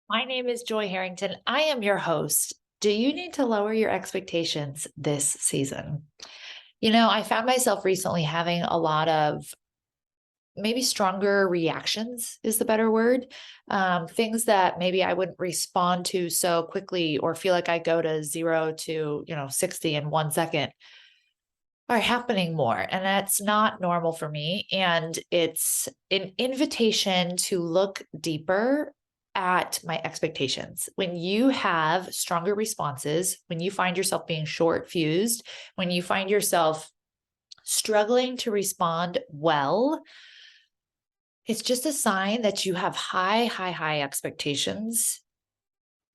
My name is Joy Harrington. I am your host. Do you need to lower your expectations this season? I found myself recently having a lot of maybe stronger reactions, is the better word. Things that maybe I wouldn't respond to so quickly or feel like I go to 0 to 60 in 1 second are happening more. And that's not normal for me. And it's an invitation to look deeper at my expectations. When you have stronger responses, when you find yourself being short fused, when you find yourself struggling to respond well, it's just a sign that you have high, high, high expectations.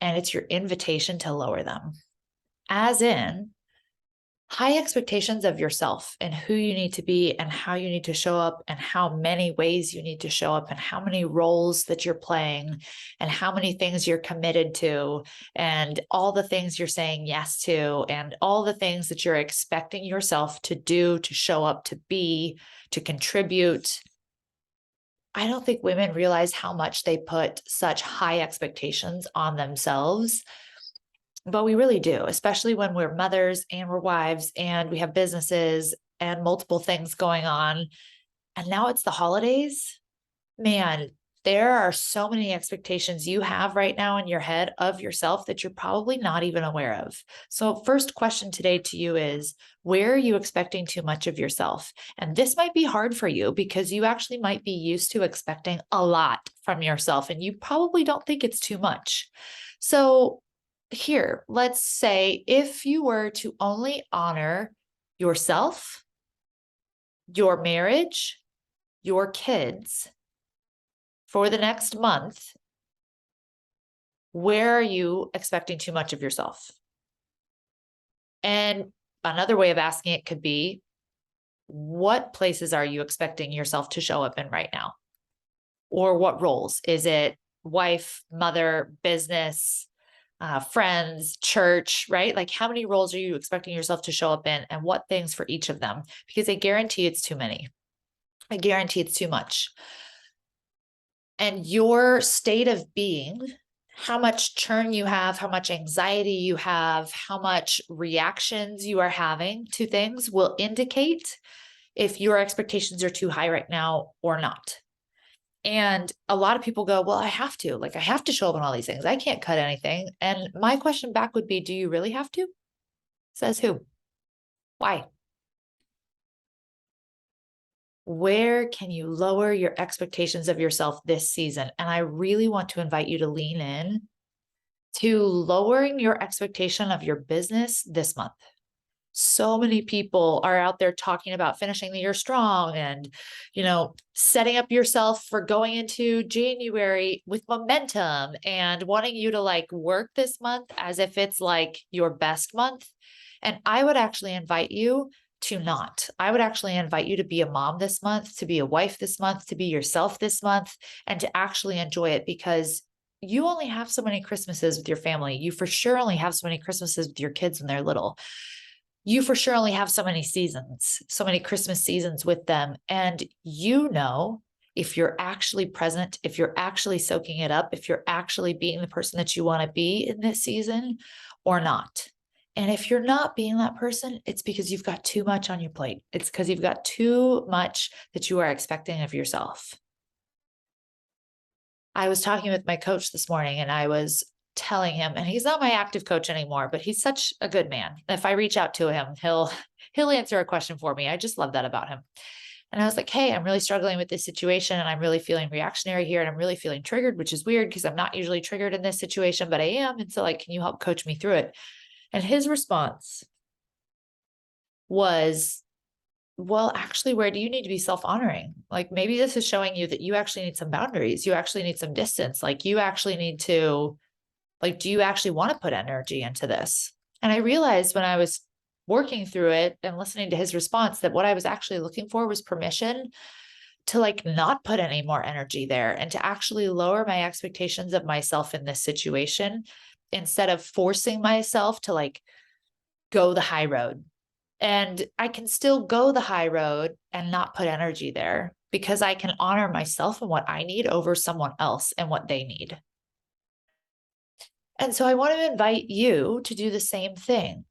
And it's your invitation to lower them. As in, high expectations of yourself and who you need to be and how you need to show up and how many ways you need to show up and how many roles that you're playing and how many things you're committed to and all the things you're saying yes to and all the things that you're expecting yourself to do, to show up, to be, to contribute. I don't think women realize how much they put such high expectations on themselves, but we really do, especially when we're mothers and we're wives and we have businesses and multiple things going on. And now it's the holidays. Man, there are so many expectations you have right now in your head of yourself that you're probably not even aware of. So, first question today to you is, where are you expecting too much of yourself? And this might be hard for you because you actually might be used to expecting a lot from yourself and you probably don't think it's too much. So, here, let's say if you were to only honor yourself, your marriage, your kids for the next month, where are you expecting too much of yourself? And another way of asking it could be, what places are you expecting yourself to show up in right now? Or what roles? Is it wife, mother, business, friends, church, right? Like, how many roles are you expecting yourself to show up in, and what things for each of them? Because I guarantee it's too many. I guarantee it's too much. And your state of being, how much churn you have, how much anxiety you have, how much reactions you are having to things will indicate if your expectations are too high right now or not. And a lot of people go, well, I have to show up on all these things. I can't cut anything. And my question back would be, do you really have to? Says who? Why? Where can you lower your expectations of yourself this season? And I really want to invite you to lean in to lowering your expectation of your business this month. So many people are out there talking about finishing the year strong and, setting up yourself for going into January with momentum and wanting you to like work this month as if it's like your best month. And I would actually invite you to not. I would actually invite you to be a mom this month, to be a wife this month, to be yourself this month, and to actually enjoy it because you only have so many Christmases with your family. You for sure only have so many Christmases with your kids when they're little. You for sure only have so many seasons, so many Christmas seasons with them. And if you're actually present, if you're actually soaking it up, if you're actually being the person that you want to be in this season or not. And if you're not being that person, it's because you've got too much on your plate. It's because you've got too much that you are expecting of yourself. I was talking with my coach this morning and I was telling him, and he's not my active coach anymore, but he's such a good man. If I reach out to him, he'll answer a question for me. I just love that about him. And I was like, hey, I'm really struggling with this situation and I'm really feeling reactionary here and I'm really feeling triggered, which is weird because I'm not usually triggered in this situation, but I am. And so, like, can you help coach me through it? And his response was, well, actually, where do you need to be self-honoring? Like, maybe this is showing you that you actually need some boundaries. You actually need some distance. Like, you actually need to, like, do you actually want to put energy into this? And I realized when I was working through it and listening to his response that what I was actually looking for was permission to like not put any more energy there and to actually lower my expectations of myself in this situation instead of forcing myself to like go the high road. And I can still go the high road and not put energy there because I can honor myself and what I need over someone else and what they need. And so I want to invite you to do the same thing.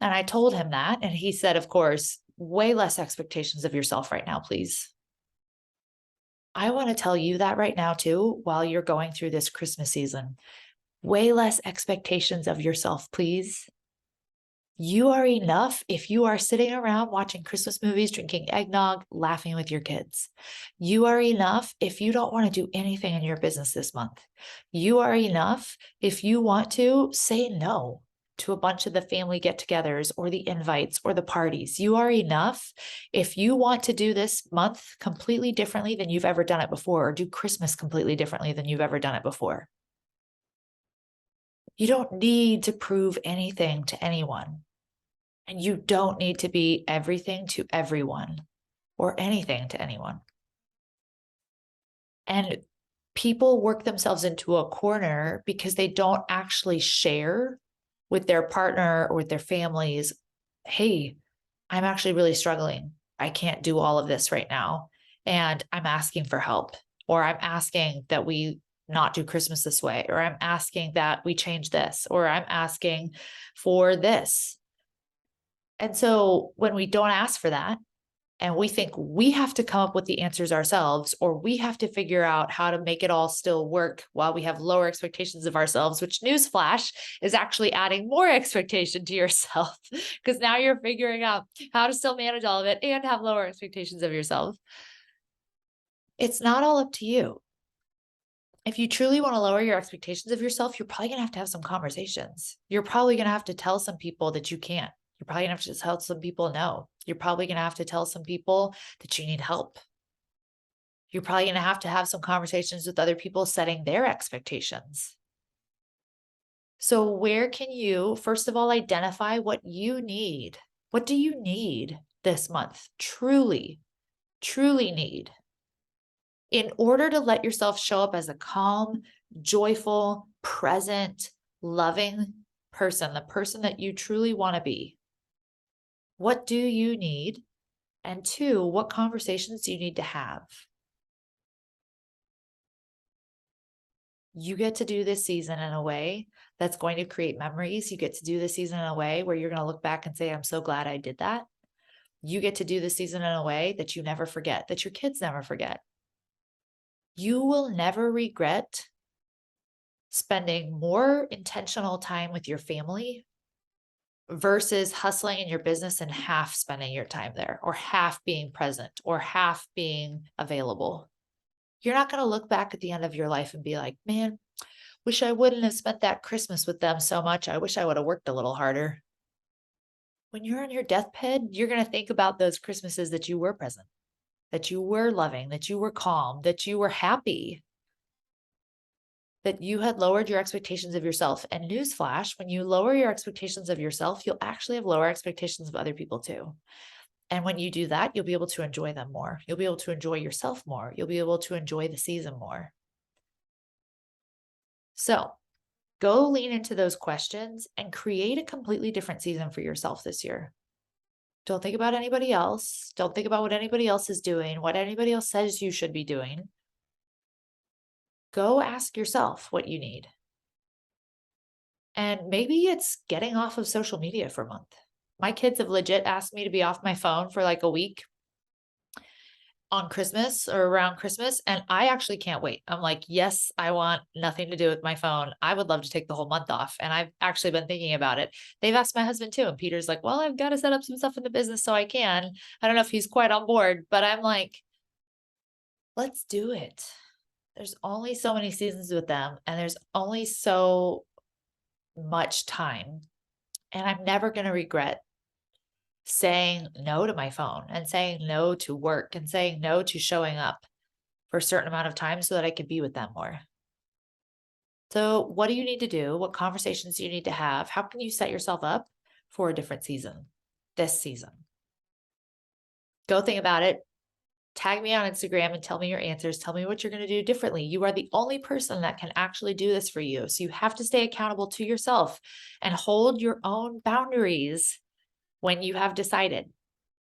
And I told him that. And he said, of course, way less expectations of yourself right now, please. I want to tell you that right now, too, while you're going through this Christmas season. Way less expectations of yourself, please. You are enough if you are sitting around watching Christmas movies, drinking eggnog, laughing with your kids. You are enough if you don't want to do anything in your business this month. You are enough if you want to say no to a bunch of the family get togethers or the invites or the parties. You are enough if you want to do this month completely differently than you've ever done it before, or do Christmas completely differently than you've ever done it before. You don't need to prove anything to anyone. And you don't need to be everything to everyone or anything to anyone. And people work themselves into a corner because they don't actually share with their partner or with their families, hey, I'm actually really struggling. I can't do all of this right now. And I'm asking for help, or I'm asking that we not do Christmas this way, or I'm asking that we change this, or I'm asking for this. And so when we don't ask for that, and we think we have to come up with the answers ourselves, or we have to figure out how to make it all still work while we have lower expectations of ourselves, which, newsflash, is actually adding more expectation to yourself, because now you're figuring out how to still manage all of it and have lower expectations of yourself. It's not all up to you. If you truly want to lower your expectations of yourself, you're probably going to have some conversations. You're probably going to have to tell some people that you can't. You're probably going to have to tell some people no. You're probably going to have to tell some people that you need help. You're probably going to have some conversations with other people setting their expectations. So where can you, first of all, identify what you need? What do you need this month? Truly, truly need, in order to let yourself show up as a calm, joyful, present, loving person, the person that you truly want to be. What do you need? And two, what conversations do you need to have? You get to do this season in a way that's going to create memories. You get to do this season in a way where you're going to look back and say, I'm so glad I did that. You get to do this season in a way that you never forget, that your kids never forget. You will never regret spending more intentional time with your family versus hustling in your business and half spending your time there, or half being present, or half being available. You're not going to look back at the end of your life and be like, man, wish I wouldn't have spent that Christmas with them so much. I wish I would have worked a little harder. When you're on your deathbed, you're going to think about those Christmases that you were present, that you were loving, that you were calm, that you were happy, that you had lowered your expectations of yourself. And newsflash, when you lower your expectations of yourself, you'll actually have lower expectations of other people too. And when you do that, you'll be able to enjoy them more. You'll be able to enjoy yourself more. You'll be able to enjoy the season more. So go lean into those questions and create a completely different season for yourself this year. Don't think about anybody else. Don't think about what anybody else is doing, what anybody else says you should be doing. Go ask yourself what you need. And maybe it's getting off of social media for a month. My kids have legit asked me to be off my phone for like a week on Christmas or around Christmas. And I actually can't wait. I'm like, yes, I want nothing to do with my phone. I would love to take the whole month off. And I've actually been thinking about it. They've asked my husband too. And Peter's like, well, I've got to set up some stuff in the business so I can. I don't know if he's quite on board, but I'm like, let's do it. There's only so many seasons with them, and there's only so much time. And I'm never going to regret saying no to my phone and saying no to work and saying no to showing up for a certain amount of time so that I could be with them more. So what do you need to do? What conversations do you need to have? How can you set yourself up for a different season this season? Go think about it. Tag me on Instagram and tell me your answers. Tell me what you're going to do differently. You are the only person that can actually do this for you. So you have to stay accountable to yourself and hold your own boundaries when you have decided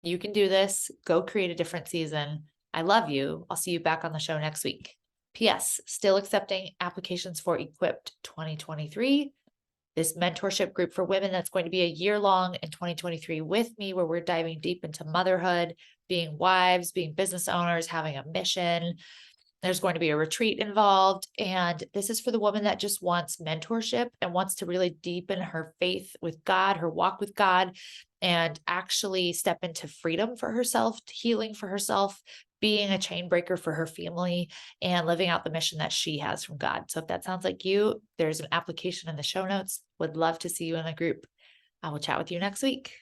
you can do this. Go create a different season. I love you. I'll see you back on the show next week. P.S. Still accepting applications for Equipped 2023. this mentorship group for women that's going to be a year long in 2023 with me, where we're diving deep into motherhood, being wives, being business owners, having a mission. There's going to be a retreat involved. And this is for the woman that just wants mentorship and wants to really deepen her faith with God, her walk with God, and actually step into freedom for herself, healing for herself, being a chain breaker for her family, and living out the mission that she has from God. So if that sounds like you, there's an application in the show notes. Would love to see you in the group. I will chat with you next week.